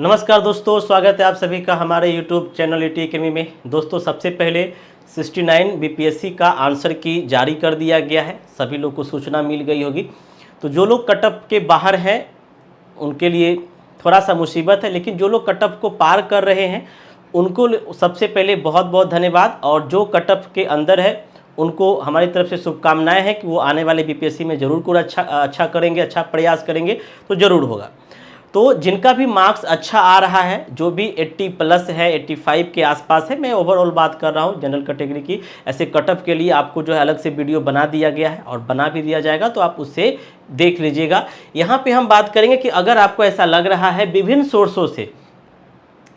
नमस्कार दोस्तों, स्वागत है आप सभी का हमारे YouTube चैनल ET अकेडमी में। दोस्तों सबसे पहले 69 बीपीएससी का आंसर की जारी कर दिया गया है। सभी लोग को सूचना मिल गई होगी। तो जो लोग कटअप के बाहर हैं उनके लिए थोड़ा सा मुसीबत है, लेकिन जो लोग कटअप को पार कर रहे हैं उनको सबसे पहले बहुत बहुत धन्यवाद। और जो कटअप के अंदर है उनको हमारी तरफ से शुभकामनाएं हैं कि वो आने वाले बीपीएससी में ज़रूर कुछ अच्छा करेंगे, अच्छा प्रयास करेंगे तो ज़रूर होगा। तो जिनका भी मार्क्स अच्छा आ रहा है, जो भी 80 प्लस है, 85 के आसपास है, मैं ओवरऑल बात कर रहा हूँ जनरल कैटेगरी की। ऐसे कटअप के लिए आपको जो है अलग से वीडियो बना दिया गया है और बना भी दिया जाएगा, तो आप उससे देख लीजिएगा। यहाँ पे हम बात करेंगे कि अगर आपको ऐसा लग रहा है विभिन्न सोर्सों से,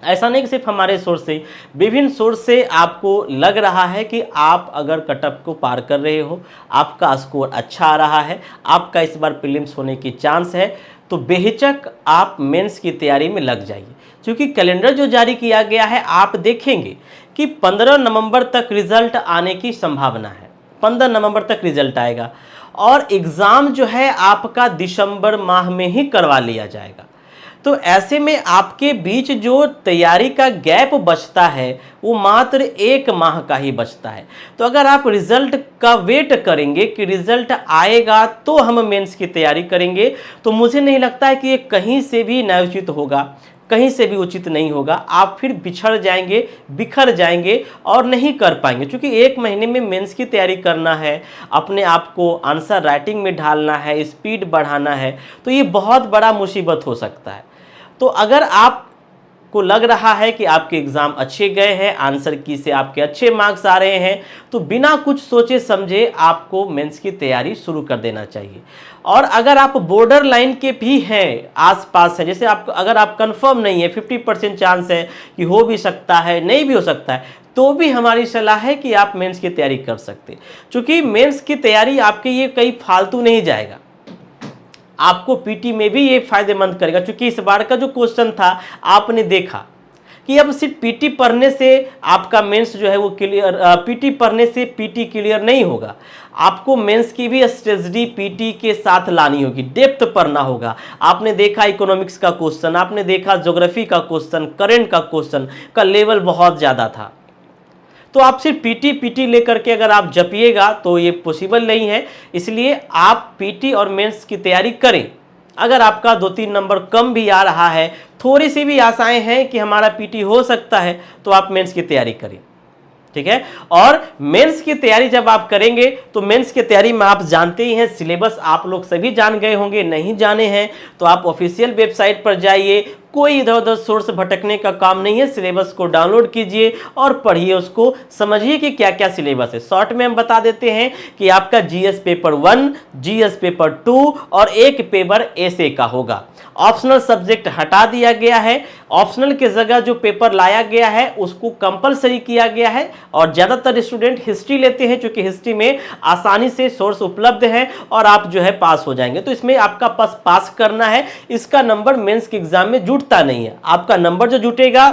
ऐसा नहीं कि सिर्फ हमारे सोर्स से, विभिन्न सोर्स से आपको लग रहा है कि आप अगर कटअप को पार कर रहे हो, आपका स्कोर अच्छा आ रहा है, आपका इस बार प्रीलिम्स होने की चांस है, तो बेहिचक आप मेंस की तैयारी में लग जाइए। क्योंकि कैलेंडर जो जारी किया गया है, आप देखेंगे कि 15 नवंबर तक रिजल्ट आने की संभावना है। 15 नवंबर तक रिजल्ट आएगा और एग्ज़ाम जो है आपका दिसंबर माह में ही करवा लिया जाएगा। तो ऐसे में आपके बीच जो तैयारी का गैप बचता है वो मात्र 1 माह का ही बचता है। तो अगर आप रिजल्ट का वेट करेंगे कि रिजल्ट आएगा तो हम मेंस की तैयारी करेंगे, तो मुझे नहीं लगता है कि ये कहीं से भी न्यायोचित होगा, कहीं से भी उचित नहीं होगा। आप फिर बिछड़ जाएंगे, बिखर जाएंगे और नहीं कर पाएंगे। क्योंकि 1 महीने में मेंस की तैयारी करना है, अपने आप को आंसर राइटिंग में ढालना है, स्पीड बढ़ाना है, तो ये बहुत बड़ा मुसीबत हो सकता है। तो अगर आपको लग रहा है कि आपके एग्ज़ाम अच्छे गए हैं, आंसर की से आपके अच्छे मार्क्स आ रहे हैं, तो बिना कुछ सोचे समझे आपको मेंस की तैयारी शुरू कर देना चाहिए। और अगर आप बॉर्डर लाइन के भी हैं, आसपास है, जैसे आप अगर आप कंफर्म नहीं है, 50% चांस है कि हो भी सकता है, नहीं भी हो सकता है, तो भी हमारी सलाह है कि आप मेंस की तैयारी कर सकते। क्योंकि मेंस की तैयारी आपके ये कहीं फालतू नहीं जाएगा, आपको पीटी में भी ये फायदेमंद करेगा। क्योंकि इस बार का जो क्वेश्चन था आपने देखा कि अब सिर्फ पीटी पढ़ने से आपका मेंस जो है वो क्लियर, पीटी पढ़ने से पीटी क्लियर नहीं होगा। आपको मेंस की भी स्ट्रेटजी पीटी के साथ लानी होगी, डेप्थ पढ़ना होगा। आपने देखा इकोनॉमिक्स का क्वेश्चन, आपने देखा ज्योग्राफी का क्वेश्चन, करंट का क्वेश्चन का लेवल बहुत ज़्यादा था। तो आप सिर्फ पीटी लेकर के अगर आप जपिएगा तो ये पॉसिबल नहीं है। इसलिए आप पीटी और मेंस की तैयारी करें। अगर आपका 2-3 नंबर कम भी आ रहा है, थोड़ी सी भी आशाएं हैं कि हमारा पीटी हो सकता है, तो आप मेंस की तैयारी करें, ठीक है। और मेंस की तैयारी जब आप करेंगे तो मेंस की तैयारी में आप जानते ही हैं, सिलेबस आप लोग सभी जान गए होंगे। नहीं जाने हैं तो आप ऑफिशियल वेबसाइट पर जाइए, कोई इधर उधर सोर्स भटकने का काम नहीं है। सिलेबस को डाउनलोड कीजिए और पढ़िए, उसको समझिए कि क्या क्या सिलेबस है। शॉर्ट में हम बता देते हैं कि आपका जीएस पेपर 1, जीएस पेपर 2 और एक पेपर एसए का होगा। ऑप्शनल सब्जेक्ट हटा दिया गया है। ऑप्शनल के जगह जो पेपर लाया गया है उसको कंपलसरी किया गया है। और ज़्यादातर स्टूडेंट हिस्ट्री लेते हैं, क्योंकि हिस्ट्री में आसानी से सोर्स उपलब्ध है और आप जो है पास हो जाएंगे। तो इसमें आपका पास करना है। इसका नंबर मेंस के एग्जाम में जुटता नहीं है। आपका नंबर जो जुटेगा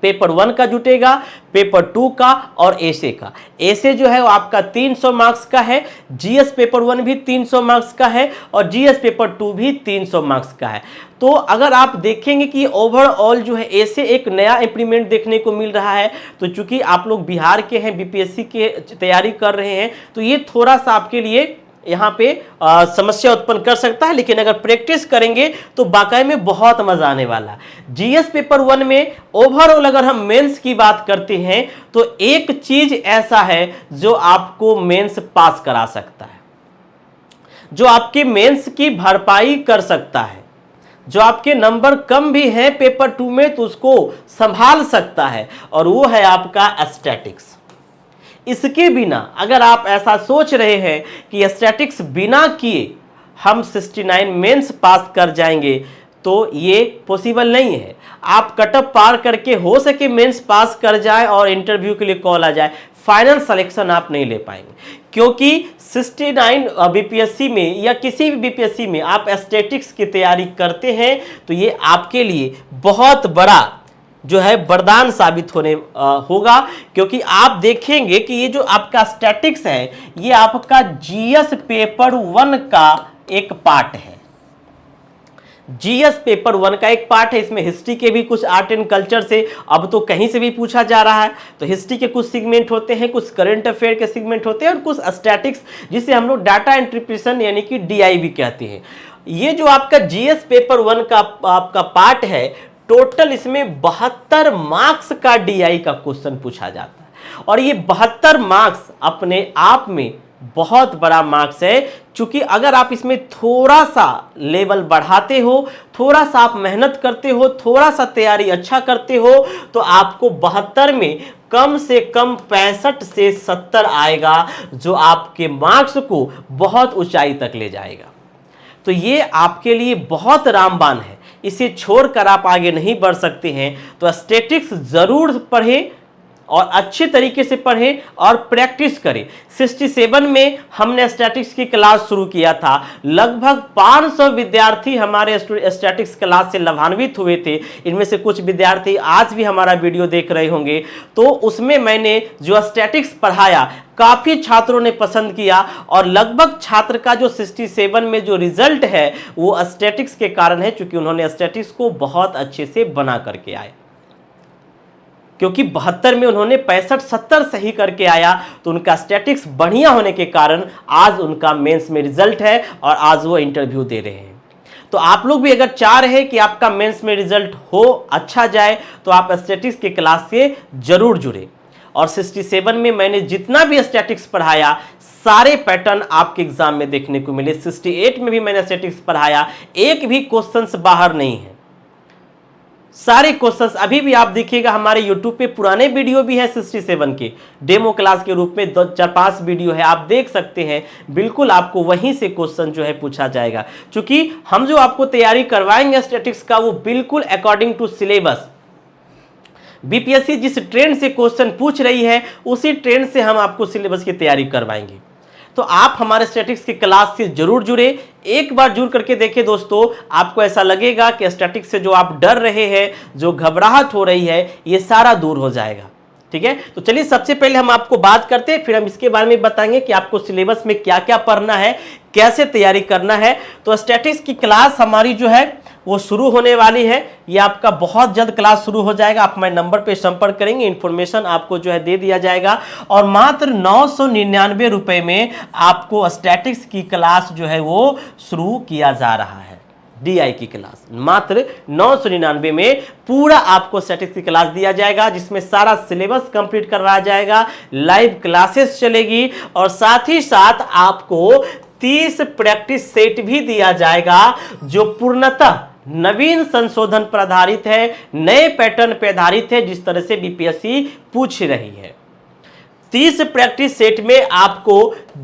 पेपर 1 का जुटेगा, पेपर 2 का और एसे का। एसे जो है वो आपका 300 मार्क्स का है। जीएस पेपर 1 भी 300 मार्क्स का है और जीएस पेपर 2 भी 300 मार्क्स का है। तो अगर आप देखेंगे कि ओवरऑल जो है एसे एक नया इंप्रूवमेंट देखने को मिल रहा है। तो चूंकि आप लोग बिहार के हैं, बीपीएससी के तैयारी कर रहे हैं, तो ये थोड़ा सा आपके लिए यहाँ पे समस्या उत्पन्न कर सकता है। लेकिन अगर प्रैक्टिस करेंगे तो वाकई में बहुत मजा आने वाला है। जीएस पेपर 1 में ओवरऑल अगर हम मेंस की बात करते हैं तो एक चीज ऐसा है जो आपको मेंस पास करा सकता है, जो आपके मेंस की भरपाई कर सकता है, जो आपके नंबर कम भी हैं पेपर 2 में तो उसको संभाल सकता है, और वो है आपका स्टैटिक्स। इसके बिना अगर आप ऐसा सोच रहे हैं कि स्टैटिक्स बिना किए हम 69 मेंस पास कर जाएंगे, तो ये पॉसिबल नहीं है। आप कटअप पार करके हो सके मेंस पास कर जाए और इंटरव्यू के लिए कॉल आ जाए, फाइनल सिलेक्शन आप नहीं ले पाएंगे। क्योंकि 69 बीपीएससी में या किसी भी बीपीएससी में आप स्टैटिक्स की तैयारी करते हैं तो ये आपके लिए बहुत बड़ा जो है वरदान साबित होने होगा। क्योंकि आप देखेंगे कि ये जो आपका स्टैटिक्स है ये आपका जीएस पेपर 1 का एक पार्ट है। जीएस पेपर 1 का एक पार्ट है। इसमें हिस्ट्री के भी कुछ, आर्ट एंड कल्चर से अब तो कहीं से भी पूछा जा रहा है। तो हिस्ट्री के कुछ सेगमेंट होते हैं, कुछ करंट अफेयर के सेगमेंट होते हैं और कुछ स्टैटिक्स, जिसे हम लोग डाटा इंटरप्रिटेशन यानी कि डीआई भी कहते हैं। ये जो आपका जीएस पेपर 1 का आपका पार्ट है, टोटल इसमें 72 मार्क्स का डीआई का क्वेश्चन पूछा जाता है। और ये 72 मार्क्स अपने आप में बहुत बड़ा मार्क्स है, क्योंकि अगर आप इसमें थोड़ा सा लेवल बढ़ाते हो, थोड़ा सा आप मेहनत करते हो, थोड़ा सा तैयारी अच्छा करते हो, तो आपको 72 में कम से कम 65 से 70 आएगा, जो आपके मार्क्स को बहुत ऊंचाई तक ले जाएगा। तो ये आपके लिए बहुत रामबाण है, इसे छोड़कर आप आगे नहीं बढ़ सकते हैं। तो स्टैटिक्स जरूर पढ़ें और अच्छे तरीके से पढ़ें और प्रैक्टिस करें। 67 में हमने स्टैटिक्स की क्लास शुरू किया था। लगभग 500 विद्यार्थी हमारे स्टैटिक्स क्लास से लाभान्वित हुए थे। इनमें से कुछ विद्यार्थी आज भी हमारा वीडियो देख रहे होंगे। तो उसमें मैंने जो स्टैटिक्स पढ़ाया, काफ़ी छात्रों ने पसंद किया और लगभग छात्र का जो 67 में जो रिजल्ट है वो स्टैटिक्स के कारण है, क्योंकि उन्होंने स्टैटिक्स को बहुत अच्छे से बना करके आए। क्योंकि 72 में उन्होंने 65-70 सही करके आया, तो उनका स्टैटिक्स बढ़िया होने के कारण आज उनका मेंस में रिजल्ट है और आज वो इंटरव्यू दे रहे हैं। तो आप लोग भी अगर चाह रहे हैं कि आपका मेंस में रिजल्ट हो, अच्छा जाए, तो आप स्टैटिक्स के क्लास से जरूर जुड़े। और 67 में मैंने जितना भी स्टैटिक्स पढ़ाया, सारे पैटर्न आपके एग्जाम में देखने को मिले। 68 में भी मैंने स्टैटिक्स पढ़ाया, एक भी क्वेश्चंस बाहर नहीं है। सारे क्वेश्चंस अभी भी आप देखिएगा, हमारे YouTube पे पुराने वीडियो भी है 67 के डेमो क्लास के रूप में 4-5 वीडियो है, आप देख सकते हैं। बिल्कुल आपको वहीं से क्वेश्चन जो है पूछा जाएगा, क्योंकि हम जो आपको तैयारी करवाएंगे स्टैटिक्स का, वो बिल्कुल अकॉर्डिंग टू सिलेबस। बीपीएससी जिस ट्रेंड से क्वेश्चन पूछ रही है, उसी ट्रेंड से हम आपको सिलेबस की तैयारी करवाएंगे। तो आप हमारे स्टैटिक्स की क्लास से जरूर जुड़े। एक बार जुड़ करके देखिए दोस्तों, आपको ऐसा लगेगा कि स्टैटिक्स से जो आप डर रहे हैं, जो घबराहट हो रही है, ये सारा दूर हो जाएगा। ठीक है, तो चलिए सबसे पहले हम आपको बात करते हैं, फिर हम इसके बारे में बताएंगे कि आपको सिलेबस में क्या क्या पढ़ना है, कैसे तैयारी करना है। तो स्टैटिक्स की क्लास हमारी जो है वो शुरू होने वाली है। ये आपका बहुत जल्द क्लास शुरू हो जाएगा। आप हमारे नंबर पे संपर्क करेंगे, इन्फॉर्मेशन आपको जो है दे दिया जाएगा। और मात्र 999 रुपए में आपको स्टैटिक्स की क्लास जो है वो शुरू किया जा रहा है। डीआई की क्लास मात्र 999 में पूरा आपको स्टैटिक्स की क्लास दिया जाएगा, जिसमें सारा सिलेबस कंप्लीट करवाया जाएगा, लाइव क्लासेस चलेगी और साथ ही साथ आपको 30 प्रैक्टिस सेट भी दिया जाएगा, जो पूर्णतः नवीन संशोधन पर आधारित है, नए पैटर्न पर आधारित है, जिस तरह से बीपीएससी पूछ रही है। 30 प्रैक्टिस सेट में आपको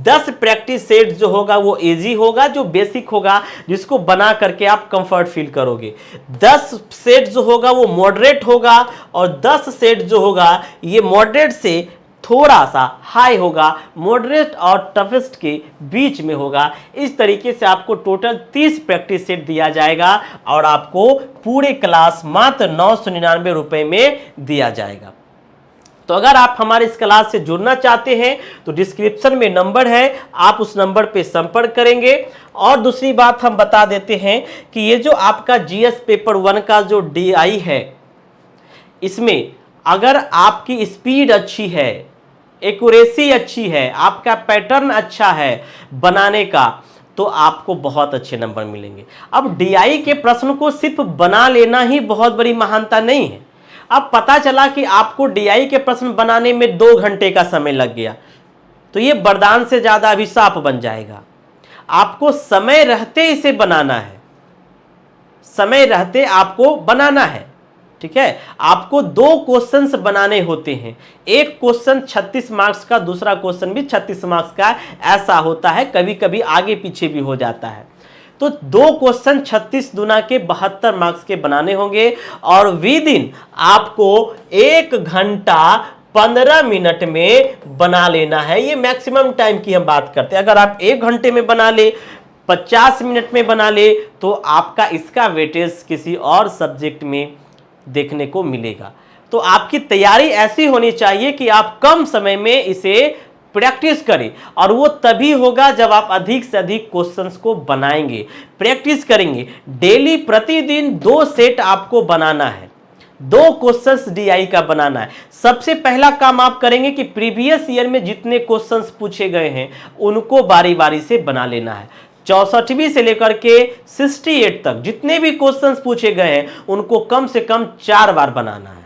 10 प्रैक्टिस सेट जो होगा वो इजी होगा, जो बेसिक होगा, जिसको बना करके आप कंफर्ट फील करोगे। 10 सेट जो होगा वो मॉडरेट होगा और 10 सेट जो होगा ये मॉडरेट से थोड़ा सा हाई होगा, मॉडरेट और टफेस्ट के बीच में होगा। इस तरीके से आपको टोटल 30 प्रैक्टिस सेट दिया जाएगा और आपको पूरे क्लास मात्र 999 रुपए में दिया जाएगा। तो अगर आप हमारे इस क्लास से जुड़ना चाहते हैं तो डिस्क्रिप्शन में नंबर है, आप उस नंबर पे संपर्क करेंगे। और दूसरी बात हम बता देते हैं कि ये जो आपका जीएस पेपर 1 का जो डीआई है, इसमें अगर आपकी स्पीड अच्छी है, एक्यूरेसी अच्छी है, आपका पैटर्न अच्छा है बनाने का, तो आपको बहुत अच्छे नंबर मिलेंगे। अब डीआई के प्रश्न को सिर्फ बना लेना ही बहुत बड़ी महानता नहीं है। अब पता चला कि आपको डीआई के प्रश्न बनाने में 2 घंटे का समय लग गया, तो ये वरदान से ज्यादा अभिशाप बन जाएगा। आपको समय रहते इसे बनाना है, समय रहते आपको बनाना है। ठीक है, आपको 2 क्वेश्चंस बनाने होते हैं, एक क्वेश्चन 36 मार्क्स का, दूसरा क्वेश्चन भी 36 मार्क्स का, ऐसा होता है, कभी कभी आगे पीछे भी हो जाता है। तो 2 क्वेश्चन 36 दूना के 72 मार्क्स के बनाने होंगे और विद इन आपको 1 घंटा 15 मिनट में बना लेना है। ये मैक्सिमम टाइम की हम बात करते हैं। अगर आप 1 घंटे में बना ले, 50 मिनट में बना ले, तो आपका इसका वेटेज किसी और सब्जेक्ट में देखने को मिलेगा। तो आपकी तैयारी ऐसी होनी चाहिए कि आप कम समय में इसे प्रैक्टिस करें, और वो तभी होगा जब आप अधिक से अधिक क्वेश्चंस को बनाएंगे, प्रैक्टिस करेंगे। डेली प्रतिदिन 2 सेट आपको बनाना है, 2 क्वेश्चंस डीआई का बनाना है। सबसे पहला काम आप करेंगे कि प्रीवियस ईयर में जितने क्वेश्चंस पूछे गए हैं उनको बारी बारी से बना लेना है। 64वीं से लेकर के 68 तक जितने भी क्वेश्चंस पूछे गए हैं उनको कम से कम 4 बार बनाना है।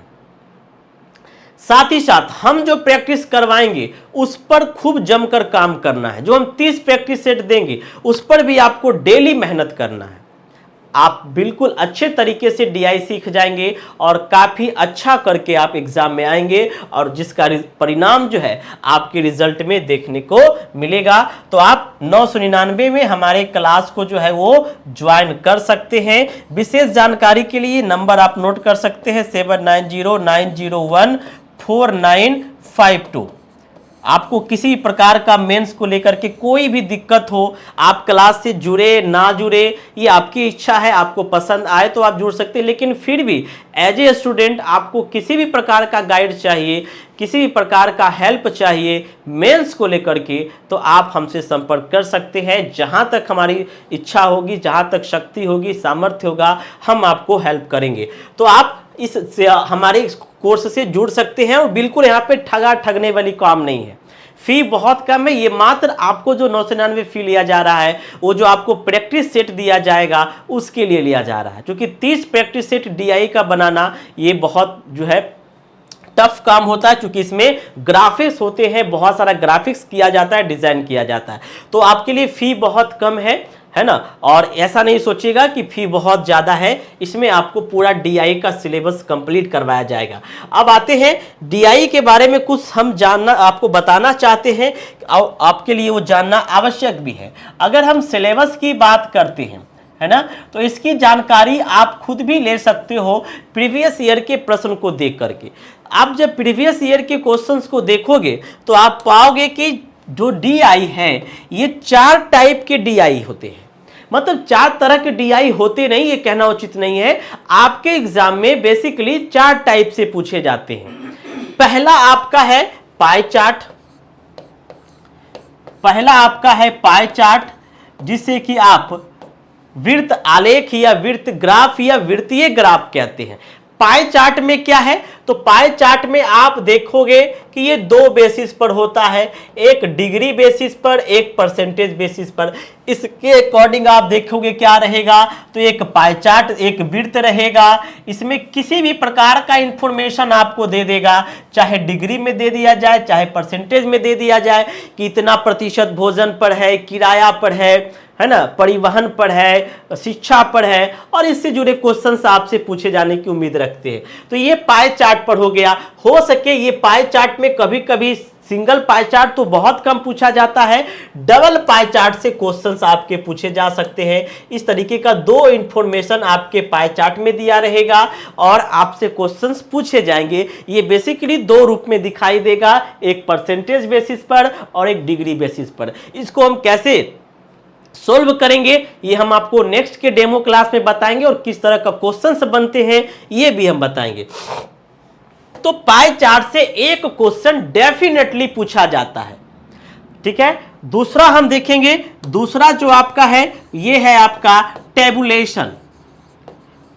साथ ही साथ हम जो प्रैक्टिस करवाएंगे उस पर खूब जमकर काम करना है। जो हम 30 प्रैक्टिस सेट देंगे उस पर भी आपको डेली मेहनत करना है। आप बिल्कुल अच्छे तरीके से डीआई सीख जाएंगे और काफ़ी अच्छा करके आप एग्जाम में आएंगे, और जिसका परिणाम जो है आपके रिजल्ट में देखने को मिलेगा। तो आप 999 में हमारे क्लास को जो है वो ज्वाइन कर सकते हैं। विशेष जानकारी के लिए नंबर आप नोट कर सकते हैं 7909014952। आपको किसी प्रकार का मेंस को लेकर के कोई भी दिक्कत हो, आप क्लास से जुड़े ना जुड़े ये आपकी इच्छा है, आपको पसंद आए तो आप जुड़ सकते हैं, लेकिन फिर भी एज ए स्टूडेंट आपको किसी भी प्रकार का गाइड चाहिए, किसी भी प्रकार का हेल्प चाहिए मेंस को लेकर के, तो आप हमसे संपर्क कर सकते हैं। जहां तक हमारी इच्छा होगी, जहां तक शक्ति होगी, सामर्थ्य होगा, हम आपको हेल्प करेंगे। तो आप इस हमारे कोर्स से जुड़ सकते हैं, और बिल्कुल यहाँ पे ठगने वाली काम नहीं है। फी बहुत कम है, ये मात्र आपको जो 999 फी लिया जा रहा है वो जो आपको प्रैक्टिस सेट दिया जाएगा उसके लिए लिया जा रहा है। क्योंकि 30 प्रैक्टिस सेट डीआई का बनाना ये बहुत जो है टफ काम होता है, क्योंकि इसमें ग्राफिक्स होते हैं, बहुत सारा ग्राफिक्स किया जाता है, डिजाइन किया जाता है। तो आपके लिए फी बहुत कम है ना। और ऐसा नहीं सोचिएगा कि फी बहुत ज़्यादा है, इसमें आपको पूरा डीआई का सिलेबस कंप्लीट करवाया जाएगा। अब आते हैं डीआई के बारे में कुछ हम जानना आपको बताना चाहते हैं, और आपके लिए वो जानना आवश्यक भी है। अगर हम सिलेबस की बात करते हैं, है ना, तो इसकी जानकारी आप खुद भी ले सकते हो प्रीवियस ईयर के प्रश्न को देख करके। आप जब प्रीवियस ईयर के क्वेश्चंस को देखोगे तो आप पाओगे कि जो डीआई है ये 4 टाइप के डीआई होते हैं। मतलब 4 तरह के डीआई होते नहीं, ये कहना उचित नहीं है। आपके एग्जाम में बेसिकली 4 टाइप से पूछे जाते हैं। पहला आपका है पाई चार्ट, जिसे कि आप वृत्त आलेख या वृत्त ग्राफ या वृत्तीय ग्राफ कहते हैं। पाई चार्ट में क्या है, तो पाई चार्ट में आप देखोगे कि ये 2 बेसिस पर होता है, एक डिग्री बेसिस पर, एक परसेंटेज बेसिस पर। इसके अकॉर्डिंग आप देखोगे क्या रहेगा, तो एक पाई चार्ट, एक वृत्त रहेगा, इसमें किसी भी प्रकार का इंफॉर्मेशन आपको दे देगा, चाहे डिग्री में दे दिया जाए, चाहे परसेंटेज में दे दिया जाए कि इतना प्रतिशत भोजन पर है, किराया पर है ना, परिवहन पर है, शिक्षा पर है, और इससे जुड़े क्वेश्चंस आपसे पूछे जाने की उम्मीद रखते हैं। तो ये पाई चार्ट पर हो गया। हो सके ये पाई चार्ट में कभी कभी सिंगल पाई चार्ट तो बहुत कम पूछा जाता है, डबल पाई चार्ट से क्वेश्चंस आपके पूछे जा सकते हैं। इस तरीके का 2 इंफॉर्मेशन आपके पाई चार्ट में दिया रहेगा और आपसे क्वेश्चंस पूछे जाएंगे। ये बेसिकली 2 रूप में दिखाई देगा, एक परसेंटेज बेसिस पर और एक डिग्री बेसिस पर। इसको हम कैसे सोल्व करेंगे ये हम आपको नेक्स्ट के डेमो क्लास में बताएंगे, और किस तरह का क्वेश्चंस बनते हैं ये भी हम बताएंगे। तो पाई चार्ट से एक क्वेश्चन डेफिनेटली पूछा जाता है, ठीक है। दूसरा हम देखेंगे, दूसरा जो आपका है ये है आपका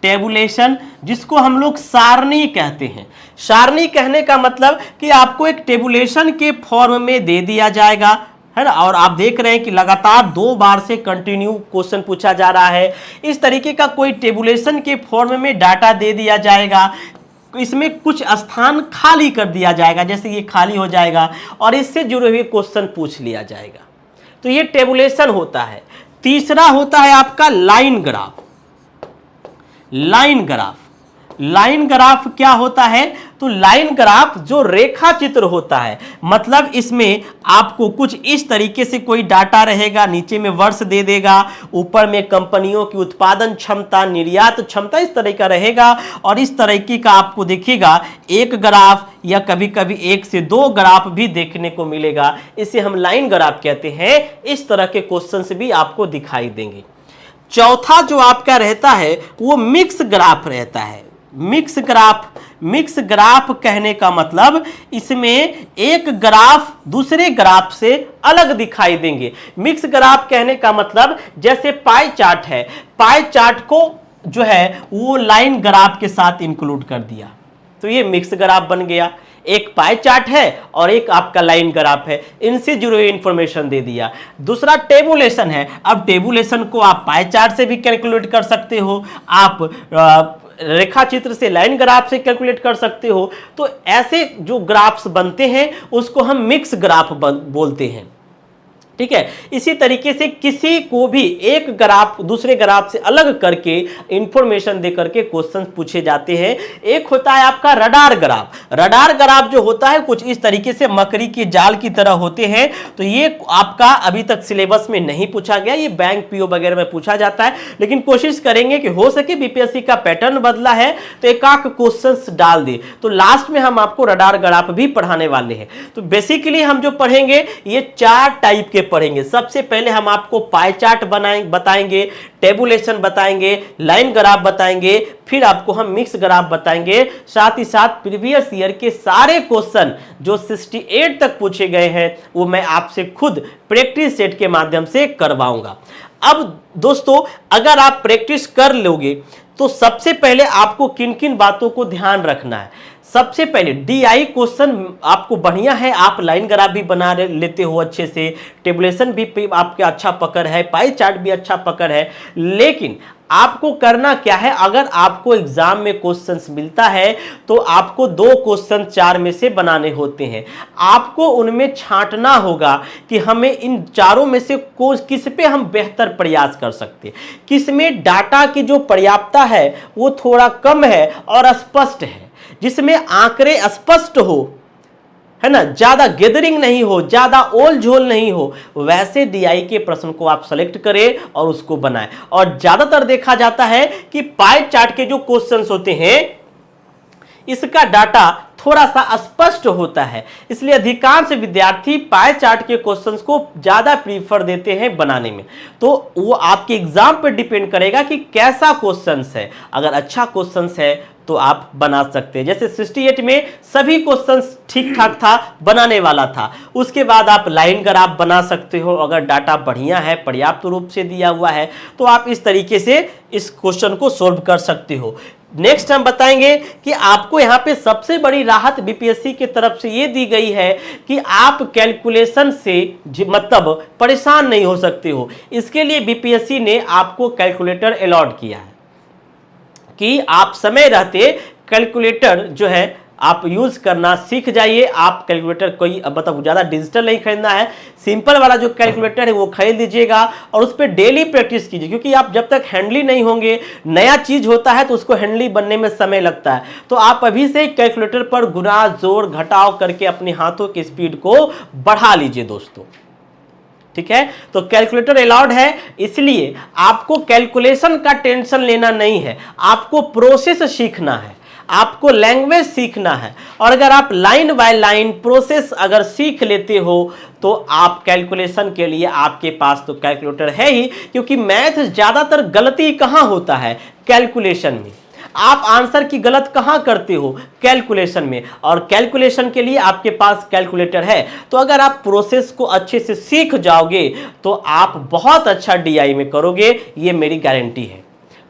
टेबुलेशन, जिसको हम लोग सारणी कहते हैं। सारणी कहने का मतलब कि आपको एक टेबुलेशन के फॉर्म में दे दिया जाएगा, है ना, और आप देख रहे हैं कि लगातार 2 बार से कंटिन्यू क्वेश्चन पूछा जा रहा है। इस तरीके का कोई टेबुलेशन के फॉर्म में डाटा दे दिया जाएगा, इसमें कुछ स्थान खाली कर दिया जाएगा, जैसे ये खाली हो जाएगा, और इससे जुड़े हुए क्वेश्चन पूछ लिया जाएगा। तो ये टेबुलेशन होता है। तीसरा होता है आपका लाइन ग्राफ क्या होता है, तो लाइन ग्राफ जो रेखा चित्र होता है, मतलब इसमें आपको कुछ इस तरीके से कोई डाटा रहेगा, नीचे में वर्ष दे देगा, ऊपर में कंपनियों की उत्पादन क्षमता, निर्यात क्षमता, इस तरह का रहेगा। और इस तरीके का आपको दिखेगा एक ग्राफ, या कभी कभी 1 से 2 ग्राफ भी देखने को मिलेगा। इसे हम लाइन ग्राफ कहते हैं। इस तरह के क्वेश्चंस भी आपको दिखाई देंगे। चौथा जो आपका रहता है वो मिक्स ग्राफ रहता है। मिक्स ग्राफ कहने का मतलब इसमें एक ग्राफ दूसरे ग्राफ से अलग दिखाई देंगे। मिक्स ग्राफ कहने का मतलब जैसे पाई चार्ट है, पाई चार्ट को जो है वो लाइन ग्राफ के साथ इंक्लूड कर दिया तो ये मिक्स ग्राफ बन गया। एक पाई चार्ट है और एक आपका लाइन ग्राफ है, इनसे जुड़ी हुई इंफॉर्मेशन दे दिया। दूसरा टेबुलेशन है। अब टेबुलेशन को आप पाई चार्ट से भी कैलकुलेट कर सकते हो, आप रेखा चित्र से, लाइन ग्राफ से कैलकुलेट कर सकते हो। तो ऐसे जो ग्राफ्स बनते हैं उसको हम मिक्स ग्राफ बोलते हैं, ठीक है। इसी तरीके से किसी को भी एक ग्राफ दूसरे ग्राफ से अलग करके इंफॉर्मेशन दे करके क्वेश्चन पूछे जाते हैं। एक होता है आपका रडार ग्राफ। रडार ग्राफ जो होता है कुछ इस तरीके से मकड़ी के जाल की तरह होते हैं। तो ये आपका अभी तक सिलेबस में नहीं पूछा गया, ये बैंक पीओ वगैरह में पूछा जाता है, लेकिन कोशिश करेंगे कि हो सके बीपीएससी का पैटर्न बदला है तो एक आध क्वेश्चंस डाल दे। तो लास्ट में हम आपको रडार ग्राफ भी पढ़ाने वाले हैं। तो बेसिकली हम जो पढ़ेंगे ये 4 टाइप के पढ़ेंगे। सबसे पहले हम आपको पाई चार्ट बताएंगे, टेबुलेशन बताएंगे, लाइन ग्राफ बताएंगे, फिर आपको हम मिक्स ग्राफ बताएंगे। साथ ही साथ प्रीवियस ईयर के सारे क्वेश्चन जो 68 तक पूछे गए हैं वो मैं आपसे खुद प्रैक्टिस सेट के माध्यम से करवाऊंगा। अब दोस्तों अगर आप प्रैक्टिस कर लोगे तो सबसे पहले आपको किन किन बातों को ध्यान रखना है। सबसे पहले डीआई क्वेश्चन आपको बढ़िया है, आप लाइन ग्राफ भी बना लेते हो अच्छे से, टेबुलेशन भी आपके अच्छा पकड़ है, पाई चार्ट भी अच्छा पकड़ है। लेकिन आपको करना क्या है, अगर आपको एग्जाम में क्वेश्चंस मिलता है तो आपको 2 क्वेश्चन 4 में से बनाने होते हैं। आपको उनमें छांटना होगा कि हमें इन चारों में से किस पे हम बेहतर प्रयास कर सकते हैं, किस में डाटा की जो पर्याप्तता है वो थोड़ा कम है और स्पष्ट है, जिसमें आंकड़े स्पष्ट हो, है ना, ज्यादा गैदरिंग नहीं हो, ज्यादा ओल झोल नहीं हो, वैसे डीआई के प्रश्न को आप सेलेक्ट करें और उसको बनाएं। और ज्यादातर देखा जाता है कि पाई चार्ट के जो क्वेश्चंस होते हैं इसका डाटा थोड़ा सा स्पष्ट होता है, इसलिए अधिकांश विद्यार्थी पाई चार्ट के क्वेश्चंस को ज्यादा प्रीफर देते हैं बनाने में। तो वो आपके एग्जाम पर डिपेंड करेगा कि कैसा क्वेश्चंस है। अगर अच्छा क्वेश्चंस है तो आप बना सकते हैं। जैसे 68 में सभी क्वेश्चंस ठीक ठाक था, बनाने वाला था। उसके बाद आप लाइन ग्राफ बना सकते हो, अगर डाटा बढ़िया है, पर्याप्त रूप से दिया हुआ है तो आप इस तरीके से इस क्वेश्चन को सोल्व कर सकते हो। नेक्स्ट हम बताएंगे कि आपको यहाँ पे सबसे बड़ी राहत बीपीएससी की तरफ से ये दी गई है कि आप कैलकुलेशन से मतलब परेशान नहीं हो सकते हो। इसके लिए बीपीएससी ने आपको कैलकुलेटर अलॉट किया है कि आप समय रहते कैलकुलेटर जो है आप यूज करना सीख जाइए। आप कैलकुलेटर कोई मतलब ज़्यादा डिजिटल नहीं खरीदना है, सिंपल वाला जो कैलकुलेटर है वो खरीद लीजिएगा और उस पर डेली प्रैक्टिस कीजिए, क्योंकि आप जब तक हैंडली नहीं होंगे, नया चीज होता है तो उसको हैंडली बनने में समय लगता है। तो आप अभी से कैलकुलेटर पर गुणा जोड़ घटाव करके अपने हाथों की स्पीड को बढ़ा लीजिए दोस्तों, ठीक है। तो कैलकुलेटर अलाउड है, इसलिए आपको कैलकुलेशन का टेंशन लेना नहीं है, आपको प्रोसेस सीखना है, आपको लैंग्वेज सीखना है। और अगर आप लाइन बाय लाइन प्रोसेस अगर सीख लेते हो तो आप कैलकुलेशन के लिए आपके पास तो कैलकुलेटर है ही, क्योंकि मैथ ज्यादातर गलती कहां होता है, कैलकुलेशन में। आप आंसर की गलत कहां करते हो, कैलकुलेशन में, और कैलकुलेशन के लिए आपके पास कैलकुलेटर है। तो अगर आप प्रोसेस को अच्छे से सीख जाओगे तो आप बहुत अच्छा डीआई में करोगे, ये मेरी गारंटी है।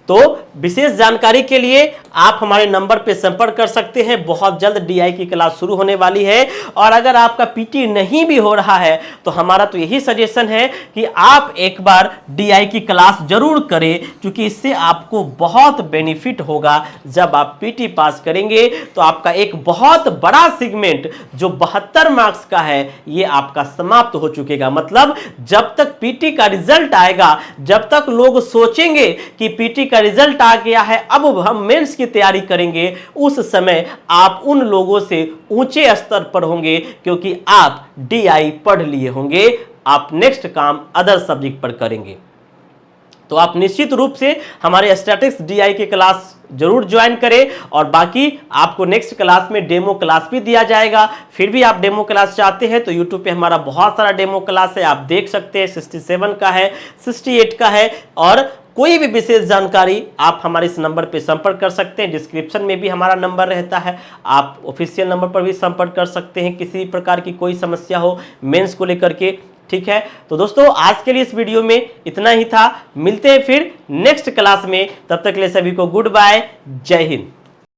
तो विशेष जानकारी के लिए आप हमारे नंबर पे संपर्क कर सकते हैं। बहुत जल्द डीआई की क्लास शुरू होने वाली है, और अगर आपका पीटी नहीं भी हो रहा है तो हमारा तो यही सजेशन है कि आप एक बार डीआई की क्लास जरूर करें, क्योंकि इससे आपको बहुत बेनिफिट होगा। जब आप पीटी पास करेंगे तो आपका एक बहुत बड़ा सेगमेंट जो 72 मार्क्स का है ये आपका समाप्त हो चुकेगा। मतलब जब तक पीटी का रिजल्ट आएगा, जब तक लोग सोचेंगे कि पीटी का रिजल्ट आ गया है अब हम मेंस की तैयारी करेंगे, उस समय आप उन लोगों से ऊंचे स्तर पर होंगे, क्योंकि आप डीआई पढ़ लिए होंगे, आप नेक्स्ट काम अदर सब्जेक्ट पर करेंगे। तो आप निश्चित रूप से हमारे स्टैटिक्स डीआई की क्लास जरूर ज्वाइन करें, और बाकी आपको नेक्स्ट क्लास में डेमो क्लास भी दिया जाएगा। फिर भी आप डेमो क्लास चाहते हैं तो यूट्यूब पे हमारा बहुत सारा डेमो क्लास है, आप देख सकते हैं। 67 का है, 68 का है, और कोई भी विशेष जानकारी आप हमारे इस नंबर पे संपर्क कर सकते हैं। डिस्क्रिप्शन में भी हमारा नंबर रहता है, आप ऑफिशियल नंबर पर भी संपर्क कर सकते हैं किसी प्रकार की कोई समस्या हो मेंस को लेकर के। ठीक है, तो दोस्तों आज के लिए इस वीडियो में इतना ही था। मिलते हैं फिर नेक्स्ट क्लास में, तब तक के लिए सभी को गुड बाय, जय हिंद।